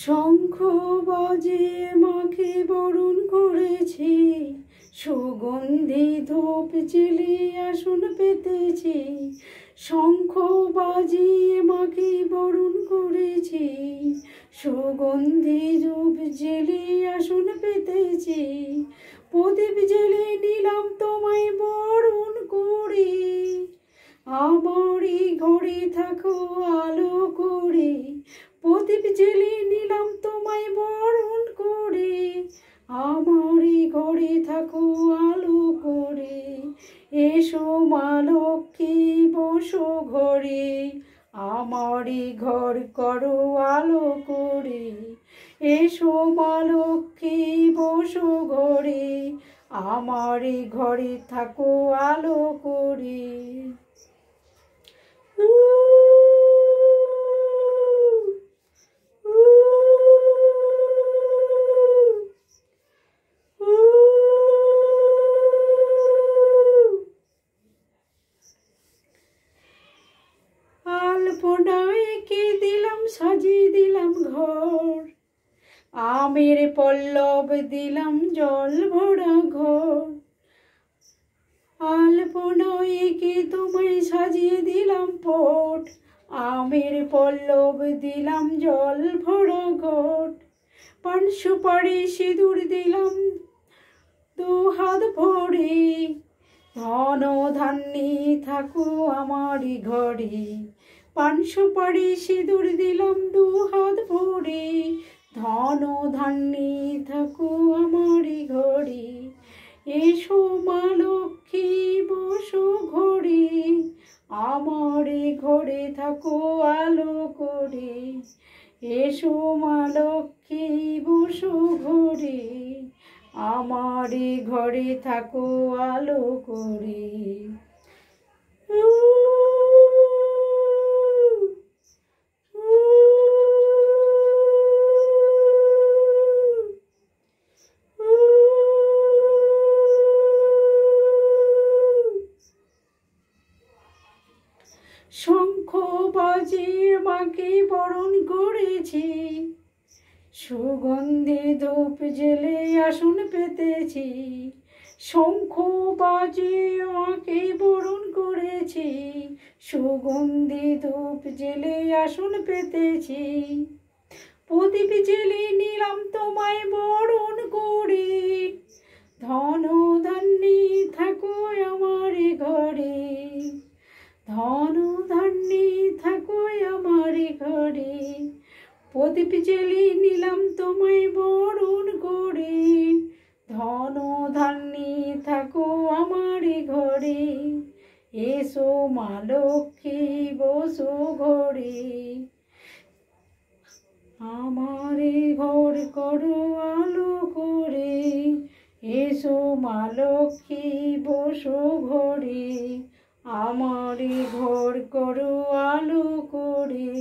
শঙ্খ বাজিয়ে মাকে বরণ করেছি, সুগন্ধি ধূপ জ্বেলে আসন পেতেছি। শঙ্খ বাজিয়ে মাকে বরণ করেছি, সুগন্ধি ধূপ জ্বেলে আসন পেতেছি। প্রদীপ জ্বেলে নিলাম তোমায় বরণ করে, আমারই ঘরে থাকো আলো করে। প্রদীপ জ্বেলে নিলাম তোমায় বরণ করে, আমারই ঘরে থাকো আলো করে। এসো মা লক্ষ্মী বসো ঘরে, আমারই ঘর করো আলো করে। এসো মা লক্ষ্মী বসো ঘরে, আমারই ঘরে থাকো আলো করে। আলপনায় কে দিলাম সাজিয়ে দিলাম ঘর, আমের পল্লব দিলাম জল ভরা ঘর। আলপনায় কে তোমায় সাজিয়ে দিলাম পট, আমের পল্লব দিলাম জল ভরা ঘট। পান সুপারি সিঁদুর দিলাম দু হাত ভরে, ধন ধান্যে থাকো আমারই ঘরে। পান সুপারি সিঁদুর দিলাম দু হাত ভরে, ধন ধান্যে থাকো আমারই ঘরে। এসো মা লক্ষ্মী বসো ঘরে, আমারই ঘরে থাকো আলো করে। এসো মা লক্ষ্মী বসো ঘরে, আমারই ঘরে থাকো আলো করে। শঙ্খ বাজিয়ে মাকে বরণ করেছি, সুগন্ধি ধূপ জ্বেলে আসন পেতেছি। শঙ্খ বাজিয়ে মাকে বরণ করেছি, সুগন্ধি ধূপ জ্বেলে আসন পেতেছি। প্রদীপ জ্বেলে নিলাম তোমায় বরণ করে, ধন ধান্যে থাকো আমার ঘরে। ধন ধান্যে থাকো আমার ঘরে। প্রদীপ জ্বেলে নিলাম তোমায় বরণ করে, ধন ধান্যে থাকো আমার ঘরে। এসো মা লক্ষ্মী বসো ঘরে, আমারই ঘর করো আলো করে। এসো মা লক্ষ্মী বসো ঘরে, আমারই ঘর করো আলো করে।